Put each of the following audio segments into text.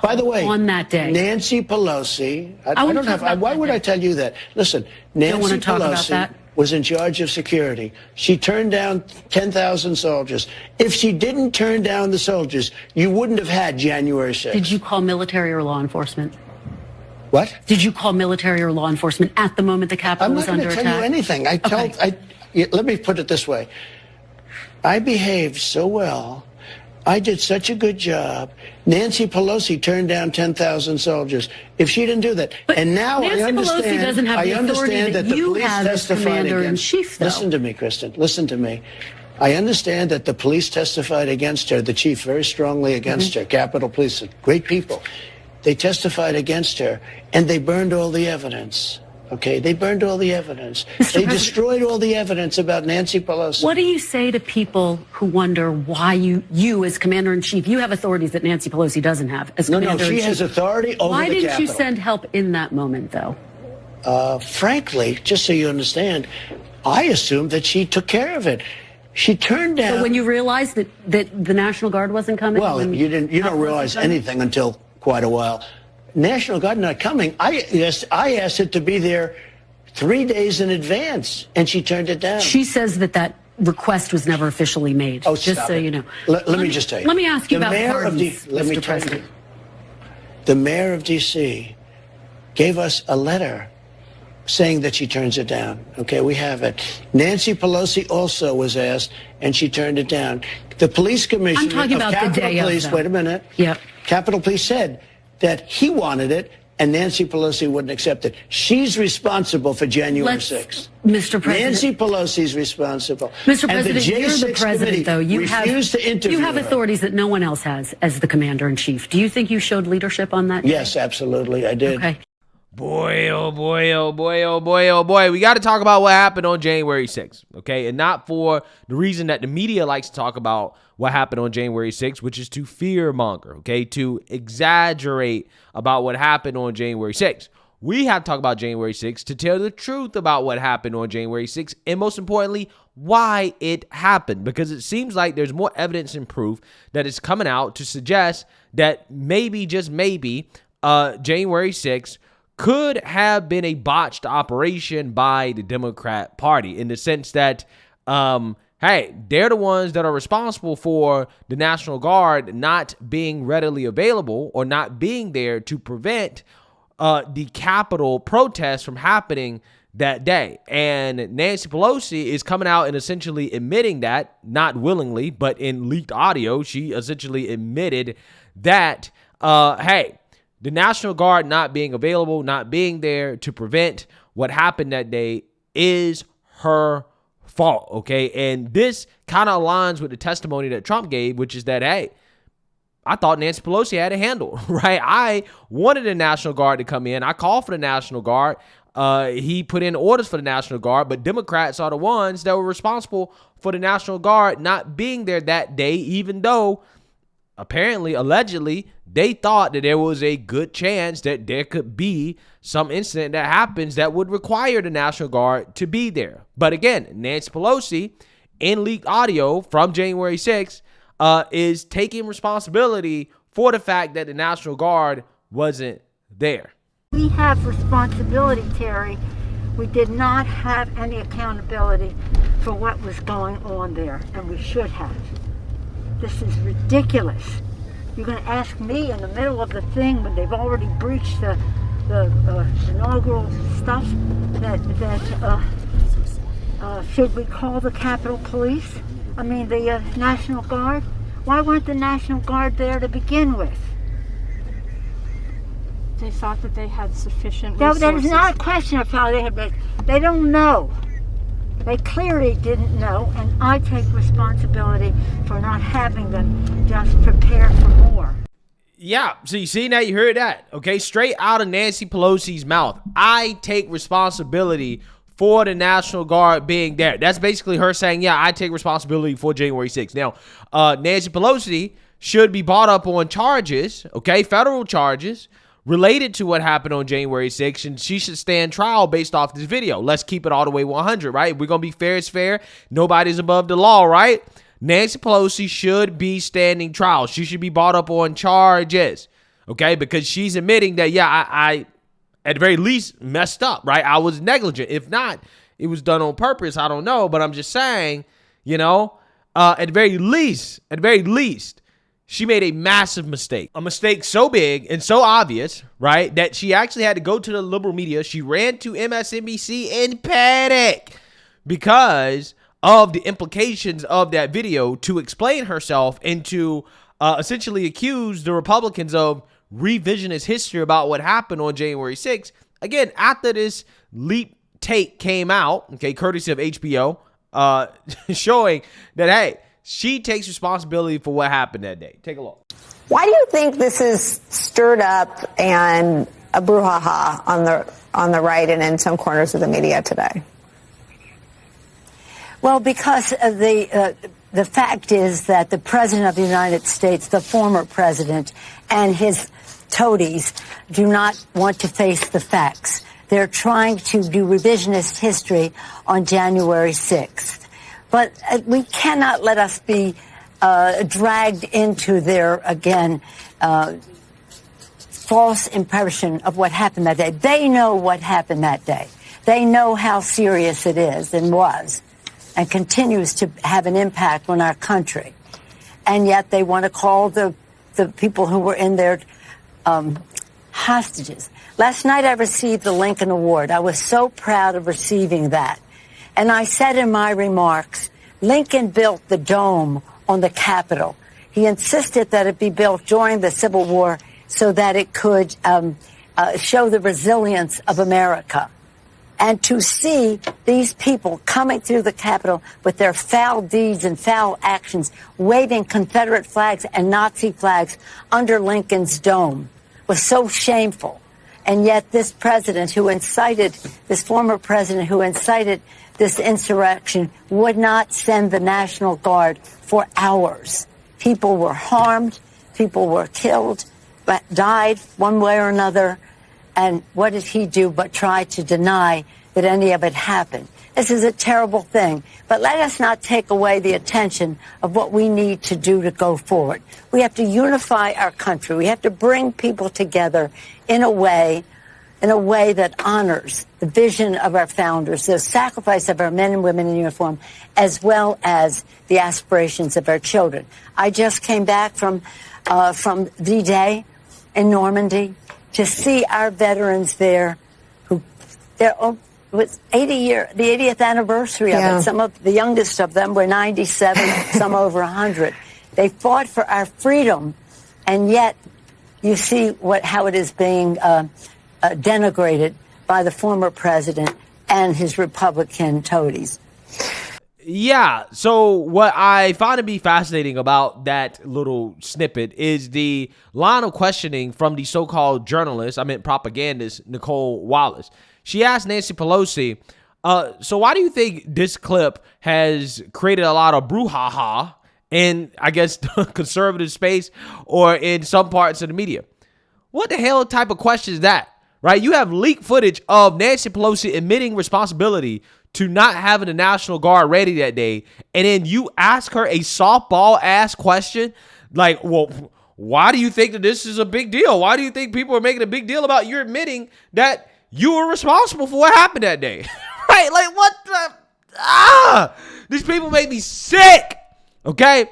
By the way, on that day. Nancy Pelosi, I don't have, why would I tell you that? Listen, Nancy Pelosi was in charge of security. She turned down 10,000 soldiers. If she didn't turn down the soldiers, you wouldn't have had January 6th. Did you call military or law enforcement? What? Did you call military or law enforcement at the moment the Capitol was under attack? I'm not going to tell you anything. Let me put it this way. I behaved so well. I did such a good job. Nancy Pelosi turned down 10,000 soldiers. If she didn't do that, but and now Nancy I understand. Pelosi doesn't have the I understand that that the you police have as testified commander-in-chief, though. Listen to me, Kristen. Listen to me. I understand that the police testified against her. The chief very strongly against her. Capitol Police, great people. They testified against her, and they burned all the evidence. Okay, they burned all the evidence. They destroyed all the evidence about Nancy Pelosi. What do you say to people who wonder why you as commander-in-chief, you have authorities that Nancy Pelosi doesn't have as commander-in-chief? No, she has authority over the Why didn't Capitol. you send help in that moment, though? Frankly, just so you understand, I assumed that she took care of it. She turned down. So when you realized that the National Guard wasn't coming? Well, you don't realize anything until quite a while. National Guard not coming. I asked it to be there 3 days in advance, and she turned it down. She says that request was never officially made. Oh, just stop so it. you know. Let me just tell you. Let me ask you about pardons, let me Mr. tell President. you. The mayor of D.C. gave us a letter saying that she turns it down. Okay, we have it. Nancy Pelosi also was asked, and she turned it down. The police commissioner I'm talking about Capitol the day Police, of, wait a minute. Yep. Capitol Police said that he wanted it, and Nancy Pelosi wouldn't accept it. She's responsible for January 6th. Mr. President. Nancy Pelosi's responsible. Mr. And President, you're the president, though. You have authorities that no one else has as the commander-in-chief. Do you think you showed leadership on that day? Yes, absolutely, I did. Okay. Boy, oh boy, oh boy, oh boy, oh boy. We got to talk about what happened on January 6th, okay? And not for the reason that the media likes to talk about what happened on January 6th, which is to fearmonger, okay? To exaggerate about what happened on January 6th. We have to talk about January 6th to tell the truth about what happened on January 6th, and most importantly, why it happened. Because it seems like there's more evidence and proof that is coming out to suggest that maybe, just maybe, January 6th could have been a botched operation by the Democrat Party, in the sense that, hey, they're the ones that are responsible for the National Guard not being readily available or not being there to prevent the Capitol protests from happening that day. And Nancy Pelosi is coming out and essentially admitting that, not willingly, but in leaked audio, she essentially admitted that, hey, the National Guard not being available, not being there to prevent what happened that day is her fault, okay? And this kind of aligns with the testimony that Trump gave, which is that, hey, I thought Nancy Pelosi had a handle, right? I wanted the National Guard to come in. I called for the National Guard. He put in orders for the National Guard, but Democrats are the ones that were responsible for the National Guard not being there that day, even though apparently, allegedly, they thought that there was a good chance that there could be some incident that happens that would require the National Guard to be there. But again, Nancy Pelosi, in leaked audio from January 6th, is taking responsibility for the fact that the National Guard wasn't there. We have responsibility, Terry. We did not have any accountability for what was going on there, and we should have. This is ridiculous. You're going to ask me in the middle of the thing when they've already breached the inaugural stuff that should we call the Capitol Police? I mean the National Guard? Why weren't the National Guard there to begin with? They thought that they had sufficient resources. That is not a question of how they had. They don't know. They clearly didn't know, and I take responsibility for not having them just prepare for more. Yeah, so you see, now you heard that, okay? Straight out of Nancy Pelosi's mouth. I take responsibility for the National Guard being there. That's basically her saying, yeah, I take responsibility for January 6th. Now, Nancy Pelosi should be brought up on charges, okay, federal charges, related to what happened on January 6th, and she should stand trial based off this video. Let's keep it all the way 100, right? We're going to be fair as fair. Nobody's above the law, right? Nancy Pelosi should be standing trial. She should be brought up on charges. okay? Because she's admitting that, yeah, I at the very least messed up, right? I was negligent. If not, it was done on purpose. I don't know, but I'm just saying, you know, at the very least, she made a massive mistake. A mistake so big and so obvious, right, that she actually had to go to the liberal media. She ran to MSNBC in panic because of the implications of that video to explain herself and to essentially accuse the Republicans of revisionist history about what happened on January 6th. Again, after this leap take came out, okay, courtesy of HBO, showing that, hey, she takes responsibility for what happened that day. Take a look. Why do you think this is stirred up and a brouhaha on the right and in some corners of the media today? Well, because of the fact is that the President of the United States, the former president, and his toadies do not want to face the facts. They're trying to do revisionist history on January 6th. But we cannot let us be dragged into their, again, false impression of what happened that day. They know what happened that day. They know how serious it is and was and continues to have an impact on our country. And yet they want to call the people who were in there hostages. Last night I received the Lincoln Award. I was so proud of receiving that. And I said in my remarks, Lincoln built the dome on the Capitol. He insisted that it be built during the Civil War so that it could show the resilience of America. And to see these people coming through the Capitol with their foul deeds and foul actions, waving Confederate flags and Nazi flags under Lincoln's dome was so shameful. And yet this president who incited, this former president who incited this insurrection would not send the National Guard for hours. People were harmed, people were killed, but died one way or another. And what did he do but try to deny that any of it happened? This is a terrible thing. But let us not take away the attention of what we need to do to go forward. We have to unify our country. We have to bring people together in a way that honors the vision of our founders, the sacrifice of our men and women in uniform, as well as the aspirations of our children. I just came back from D-Day in Normandy to see our veterans there it was the 80th anniversary of it. Some of the youngest of them were 97, some over 100. They fought for our freedom, and yet you see how it is being denigrated by the former president and his Republican toadies. Yeah, so what I find to be fascinating about that little snippet is the line of questioning from the so-called propagandist, Nicole Wallace. She asked Nancy Pelosi, so why do you think this clip has created a lot of brouhaha in, I guess, the conservative space or in some parts of the media? What the hell type of question is that, right? You have leaked footage of Nancy Pelosi admitting responsibility to not having the National Guard ready that day, and then you ask her a softball-ass question like, well, why do you think that this is a big deal? Why do you think people are making a big deal about you admitting that you were responsible for what happened that day? Right? Like, what the? These people make me sick, okay?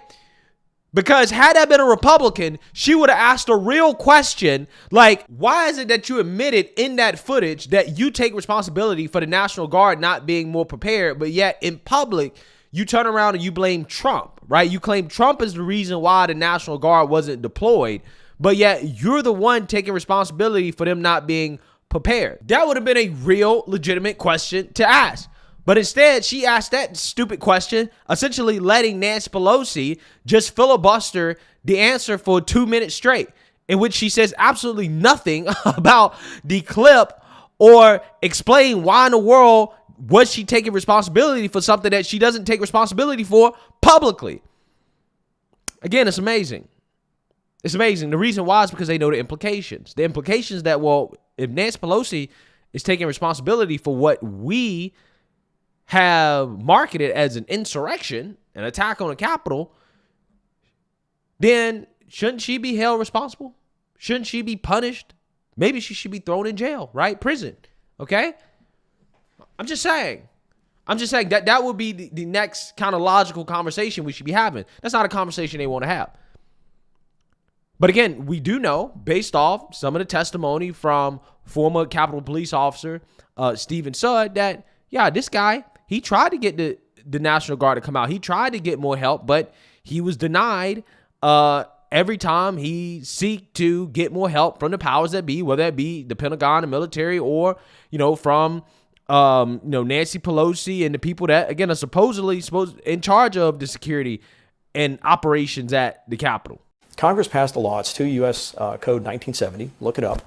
Because had that been a Republican, she would have asked a real question like, why is it that you admitted in that footage that you take responsibility for the National Guard not being more prepared, but yet in public, you turn around and you blame Trump, right? You claim Trump is the reason why the National Guard wasn't deployed, but yet you're the one taking responsibility for them not being prepared. That would have been a real legitimate question to ask. But instead, she asked that stupid question, essentially letting Nancy Pelosi just filibuster the answer for 2 minutes straight, in which she says absolutely nothing about the clip or explain why in the world was she taking responsibility for something that she doesn't take responsibility for publicly. Again, it's amazing. It's amazing. The reason why is because they know the implications. The implications that, well, if Nancy Pelosi is taking responsibility for what we have marketed as an insurrection, an attack on the Capitol, then shouldn't she be held responsible? Shouldn't she be punished? Maybe she should be thrown in jail, right? Prison, okay? I'm just saying that would be the next kind of logical conversation we should be having. That's not a conversation they want to have. But again, we do know, based off some of the testimony from former Capitol Police Officer Stephen Sudd, that, yeah, this guy, he tried to get the National Guard to come out. He tried to get more help, but he was denied every time he seeked to get more help from the powers that be, whether it be the Pentagon, the military, or, from Nancy Pelosi and the people that, again, are supposedly in charge of the security and operations at the Capitol. Congress passed a law. It's 2 U.S. Code 1970. Look it up.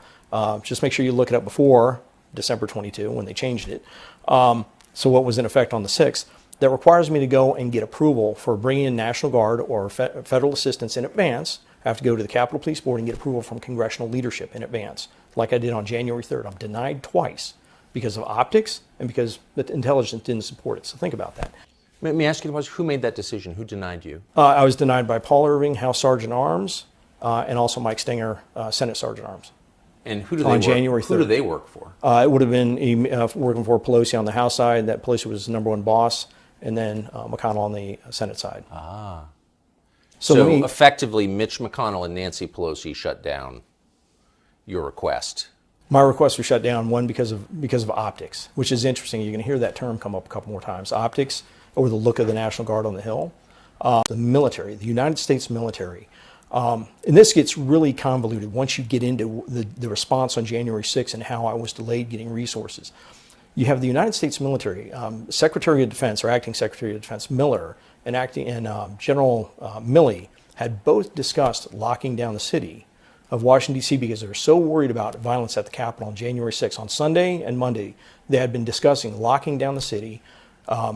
Just make sure you look it up before December 22 when they changed it. So what was in effect on the 6th, that requires me to go and get approval for bringing in National Guard or federal assistance in advance. I have to go to the Capitol Police Board and get approval from congressional leadership in advance, like I did on January 3rd. I'm denied twice because of optics and because the intelligence didn't support it. So think about that. Let me ask you the question, who made that decision? Who denied you? I was denied by Paul Irving, House Sergeant Arms, and also Mike Stenger, Senate Sergeant Arms. And who do they work for? It would have been working for Pelosi on the House side. That Pelosi was the number one boss, and then McConnell on the Senate side. Ah. So effectively, Mitch McConnell and Nancy Pelosi shut down your request. My request was shut down, one, because of optics, which is interesting. You're going to hear that term come up a couple more times. Optics, or the look of the National Guard on the Hill. The military, the United States military. And this gets really convoluted once you get into the response on January 6th and how I was delayed getting resources. You have the United States military, Secretary of Defense or Acting Secretary of Defense Miller and General Milley had both discussed locking down the city of Washington, D.C. because they were so worried about violence at the Capitol on January 6th. On Sunday and Monday, they had been discussing locking down the city,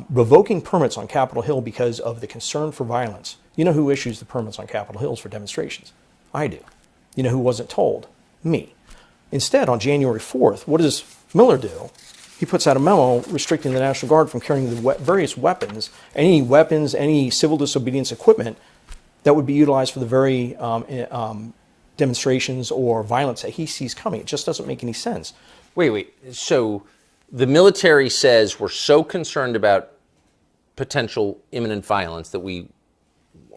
revoking permits on Capitol Hill because of the concern for violence. You know who issues the permits on Capitol Hills for demonstrations? I do. You know who wasn't told? Me. Instead, on January 4th, what does Miller do? He puts out a memo restricting the National Guard from carrying the various weapons, any civil disobedience equipment that would be utilized for the very demonstrations or violence that he sees coming. It just doesn't make any sense. Wait. So the military says we're so concerned about potential imminent violence that we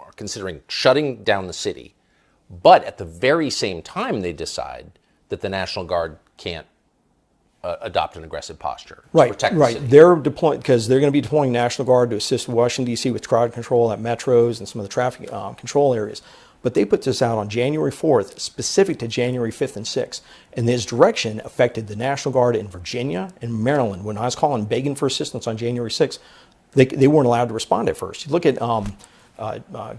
are considering shutting down the city. But at the very same time, they decide that the National Guard can't adopt an aggressive posture to protect the city. They're deploying because they're going to be deploying National Guard to assist Washington, D.C. with crowd control at metros and some of the traffic control areas. But they put this out on January 4th, specific to January 5th and 6th. And this direction affected the National Guard in Virginia and Maryland. When I was calling, begging for assistance on January 6th, they weren't allowed to respond at first. You look at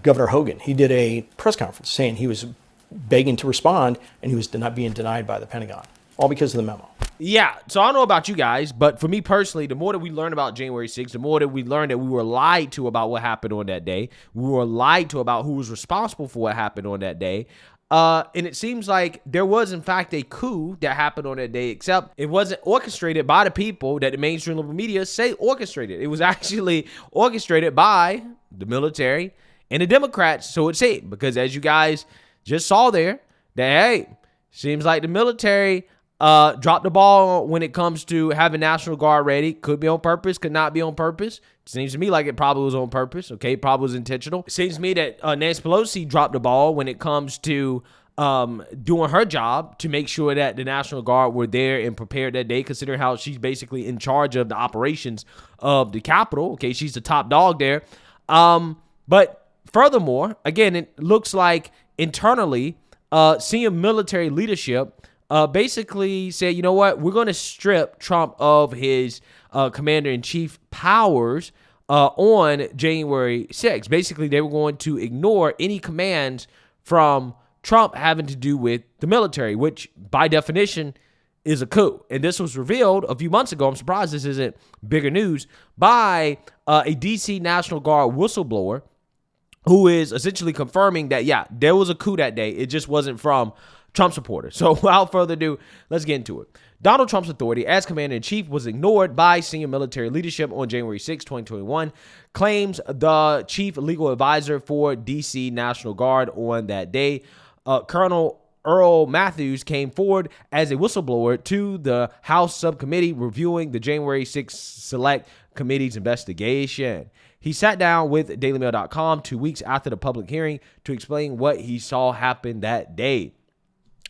Governor Hogan. He did a press conference saying he was begging to respond, and he was being denied by the Pentagon, all because of the memo. Yeah, so I don't know about you guys, but for me personally, the more that we learn about January 6th, the more that we learn that we were lied to about what happened on that day. We were lied to about who was responsible for what happened on that day. And it seems like there was, in fact, a coup that happened on that day, except it wasn't orchestrated by the people that the mainstream liberal media say orchestrated. It was actually orchestrated by the military and the Democrats, so it said, because as you guys just saw there, that, hey, seems like the military dropped the ball when it comes to having National Guard ready. Could be on purpose, could not be on purpose. It seems to me like it probably was on purpose. Okay, probably was intentional. It seems to me that Nancy Pelosi dropped the ball when it comes to doing her job to make sure that the National Guard were there and prepared that day, considering how she's basically in charge of the operations of the Capitol. Okay, she's the top dog there. But furthermore, again, it looks like internally, senior military leadership basically said, you know what, we're going to strip Trump of his commander-in-chief powers on January 6th. Basically, they were going to ignore any commands from Trump having to do with the military, which by definition is a coup. And this was revealed a few months ago. I'm surprised this isn't bigger news, by a D.C. National Guard whistleblower who is essentially confirming that, yeah, there was a coup that day. It just wasn't from Trump supporters. So without further ado, let's get into it. Donald Trump's authority as commander-in-chief was ignored by senior military leadership on January 6, 2021, claims the chief legal advisor for D.C. National Guard on that day. Colonel Earl Matthews came forward as a whistleblower to the House subcommittee reviewing the January 6th Select Committee's investigation. He sat down with DailyMail.com 2 weeks after the public hearing to explain what he saw happen that day.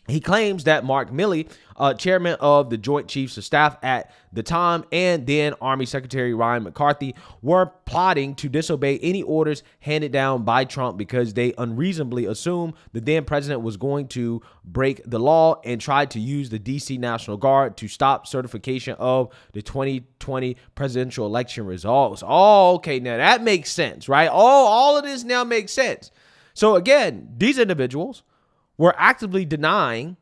He claims that Mark Milley, chairman of the Joint Chiefs of Staff at the time, and then Army Secretary Ryan McCarthy were plotting to disobey any orders handed down by Trump because they unreasonably assumed the then president was going to break the law and tried to use the D.C. National Guard to stop certification of the 2020 presidential election results. Oh, okay, now that makes sense, right? All of this now makes sense. So again, these individuals were actively denying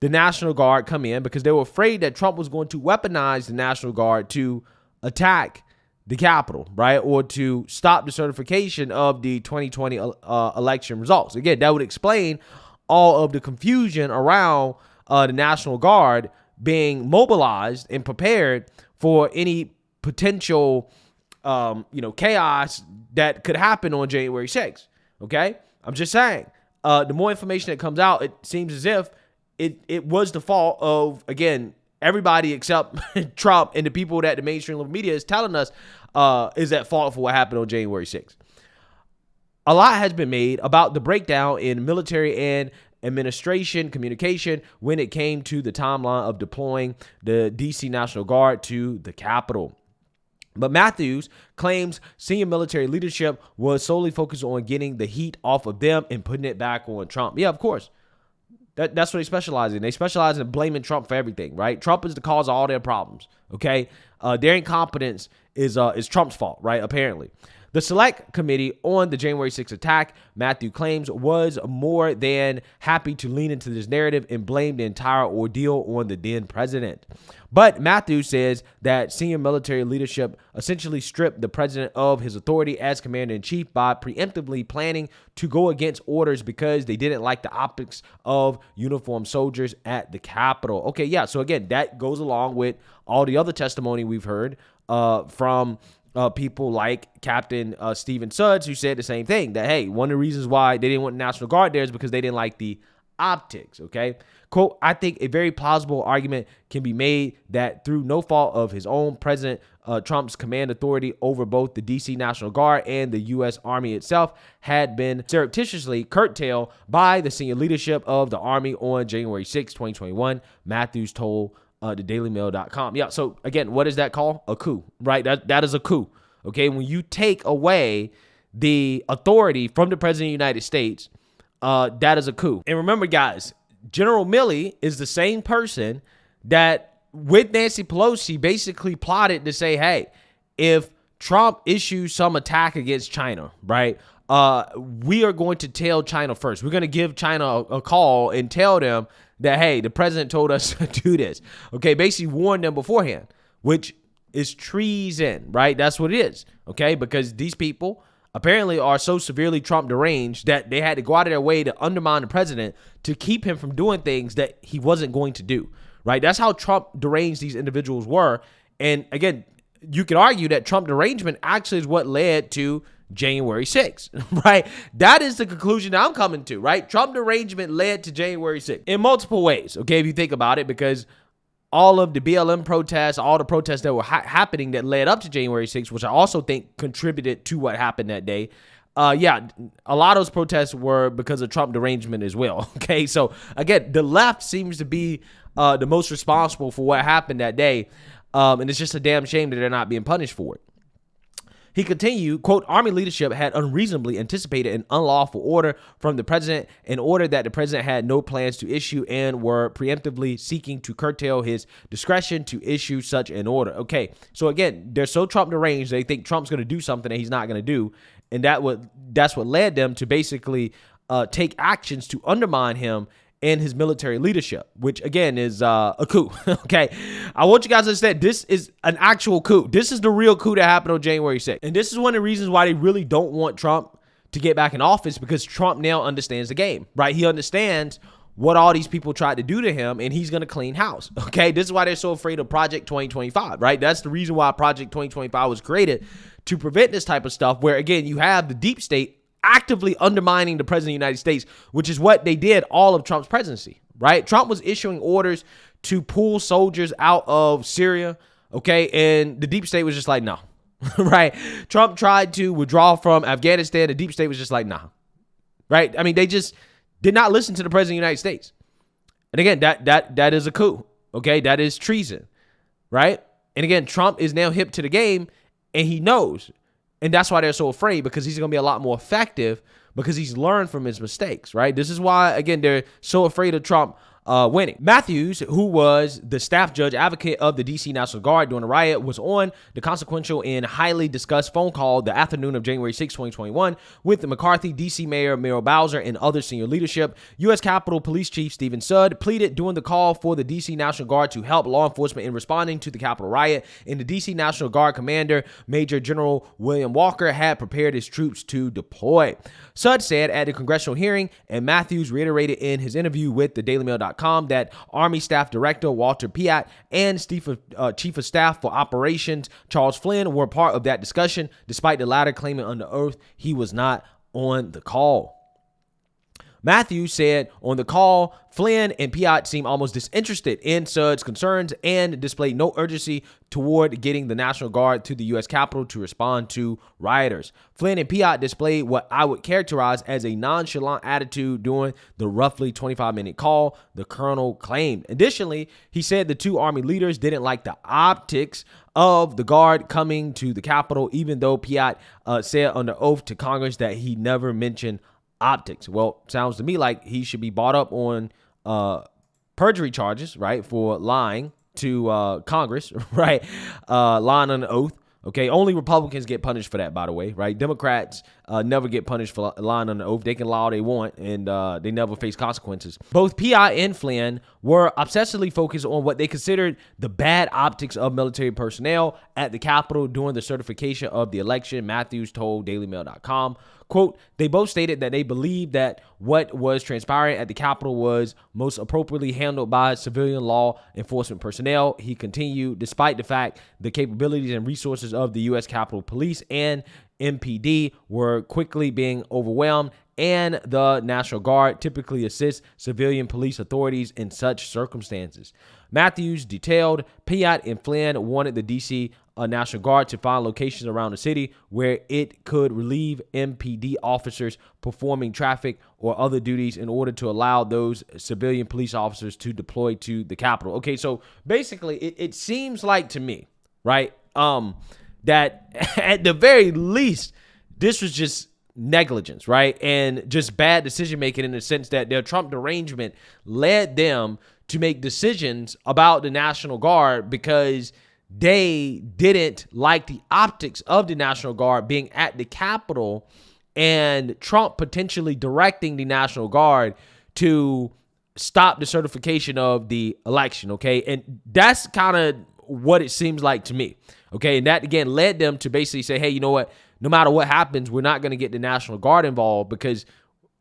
the National Guard come in because they were afraid that Trump was going to weaponize the National Guard to attack the Capitol, right? Or to stop the certification of the 2020 election results. Again, that would explain all of the confusion around the National Guard being mobilized and prepared for any potential, chaos that could happen on January 6th. Okay? I'm just saying. The more information that comes out, it seems as if it was the fault of, again, everybody except Trump and the people that the mainstream liberal media is telling us is at fault for what happened on January 6th. A lot has been made about the breakdown in military and administration communication when it came to the timeline of deploying the D.C. National Guard to the Capitol. But Matthews claims senior military leadership was solely focused on getting the heat off of them and putting it back on Trump. Yeah, of course. That's what they specialize in. They specialize in blaming Trump for everything, right? Trump is the cause of all their problems, okay? Their incompetence is Trump's fault, right? Apparently. The Select Committee on the January 6th attack, Matthew claims, was more than happy to lean into this narrative and blame the entire ordeal on the then president. But Matthew says that senior military leadership essentially stripped the president of his authority as commander-in-chief by preemptively planning to go against orders because they didn't like the optics of uniformed soldiers at the Capitol. Okay, yeah, so again, that goes along with all the other testimony we've heard from people like Captain Stephen Sudds, who said the same thing, that, hey, one of the reasons why they didn't want the National Guard there is because they didn't like the optics, okay? Quote, I think a very plausible argument can be made that through no fault of his own, President Trump's command authority over both the D.C. National Guard and the U.S. Army itself had been surreptitiously curtailed by the senior leadership of the Army on January 6, 2021, Matthews told the dailymail.com. Yeah, so again, what is that called? A coup, right? That is a coup, okay? When you take away the authority from the President of the United States, that is a coup. And remember, guys, General Milley is the same person that, with Nancy Pelosi, basically plotted to say, hey, if Trump issues some attack against China, right, we are going to tell China first. We're going to give China a call and tell them that, hey, the president told us to do this. Okay, basically warn them beforehand, which is treason, right? That's what it is, okay? Because these people apparently are so severely Trump deranged that they had to go out of their way to undermine the president to keep him from doing things that he wasn't going to do, right? That's how Trump deranged these individuals were. And again, you could argue that Trump derangement actually is what led to January 6th, right? That is the conclusion I'm coming to, right? Trump derangement led to January 6th in multiple ways, okay, if you think about it, because all of the BLM protests, all the protests that were happening that led up to January 6th, which I also think contributed to what happened that day. Yeah, a lot of those protests were because of Trump derangement as well. Okay, so again, the left seems to be the most responsible for what happened that day. And it's just a damn shame that they're not being punished for it. He continued, quote, Army leadership had unreasonably anticipated an unlawful order from the president, an order that the president had no plans to issue, and were preemptively seeking to curtail his discretion to issue such an order. Okay, so again, they're so Trump deranged, they think Trump's going to do something that he's not going to do, and that's what led them to basically take actions to undermine him and his military leadership, which again is a coup. Okay, I want you guys to understand this is an actual coup. This is the real coup that happened on January 6th. And this is one of the reasons why they really don't want Trump to get back in office, because Trump now understands the game, right? He understands what all these people tried to do to him, and he's going to clean house. Okay, this is why they're so afraid of Project 2025, right? That's the reason why Project 2025 was created, to prevent this type of stuff where, again, you have the deep state actively undermining the president of the United States, which is what they did all of Trump's presidency, right? Trump was issuing orders to pull soldiers out of Syria, okay? And the deep state was just like, no, right? Trump tried to withdraw from Afghanistan. The deep state was just like, nah, right? I mean, they just did not listen to the president of the United States. And again, that is a coup, okay? That is treason, right? And again, Trump is now hip to the game, and he knows. And that's why they're so afraid, because he's going to be a lot more effective because he's learned from his mistakes, right? This is why, again, they're so afraid of Trump winning. Matthews, who was the staff judge advocate of the D.C. National Guard during the riot, was on the consequential and highly discussed phone call the afternoon of January 6, 2021 with the McCarthy, D.C. Mayor Muriel Bowser, and other senior leadership. U.S. Capitol Police Chief Stephen Sudd pleaded during the call for the D.C. National Guard to help law enforcement in responding to the Capitol riot, and the D.C. National Guard commander, Major General William Walker, had prepared his troops to deploy. Sudd said at the congressional hearing, and Matthews reiterated in his interview with the DailyMail.com, that Army Staff Director Walter Piatt and Chief of Staff for Operations Charles Flynn were part of that discussion, despite the latter claiming under oath he was not on the call. Matthews said on the call, Flynn and Piatt seemed almost disinterested in Sudd's concerns and displayed no urgency toward getting the National Guard to the U.S. Capitol to respond to rioters. Flynn and Piatt displayed what I would characterize as a nonchalant attitude during the roughly 25-minute call, the colonel claimed. Additionally, he said the two Army leaders didn't like the optics of the Guard coming to the Capitol, even though Piatt said under oath to Congress that he never mentioned optics. Well, sounds to me like he should be brought up on perjury charges, right, for lying to Congress, right, lying on oath. Okay, only Republicans get punished for that, by the way, right? Democrats never get punished for lying on the oath. They can lie all they want, and they never face consequences. Both Piatt and Flynn were obsessively focused on what they considered the bad optics of military personnel at the Capitol during the certification of the election, Matthews told DailyMail.com. Quote, they both stated that they believed that what was transpiring at the Capitol was most appropriately handled by civilian law enforcement personnel. He continued, despite the fact the capabilities and resources of the U.S. Capitol Police and MPD were quickly being overwhelmed, and the National Guard typically assists civilian police authorities in such circumstances. Matthews detailed Piatt and Flynn wanted the D.C. National Guard to find locations around the city where it could relieve MPD officers performing traffic or other duties in order to allow those civilian police officers to deploy to the Capitol. Okay, so basically it seems like to me, right, that at the very least, this was just negligence, right? And just bad decision making in the sense that their Trump derangement led them to make decisions about the National Guard because they didn't like the optics of the National Guard being at the Capitol and Trump potentially directing the National Guard to stop the certification of the election, okay? And that's kind of what it seems like to me, okay? And that, again, led them to basically say, hey, you know what? No matter what happens, we're not going to get the National Guard involved because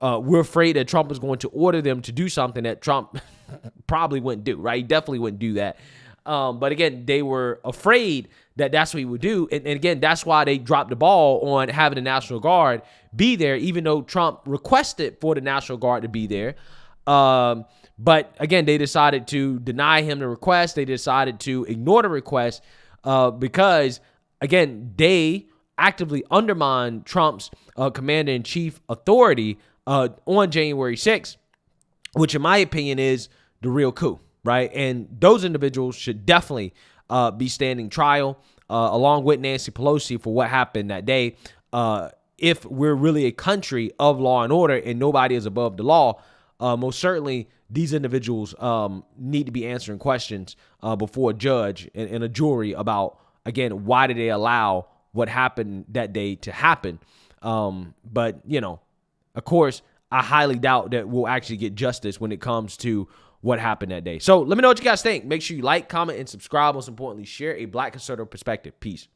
we're afraid that Trump is going to order them to do something that Trump probably wouldn't do, right? He definitely wouldn't do that. But again, they were afraid that that's what he would do. And again, that's why they dropped the ball on having the National Guard be there, even though Trump requested for the National Guard to be there. But again, they decided to deny him the request. They decided to ignore the request because, again, they actively undermined Trump's commander-in-chief authority on January 6th, which in my opinion is the real coup, right? And those individuals should definitely be standing trial along with Nancy Pelosi for what happened that day. If we're really a country of law and order and nobody is above the law, most certainly these individuals need to be answering questions before a judge and a jury about, again, why did they allow what happened that day to happen? But, you know, of course, I highly doubt that we'll actually get justice when it comes to what happened that day. So let me know what you guys think. Make sure you like, comment, and subscribe. Most importantly, share a Black conservative perspective. Peace.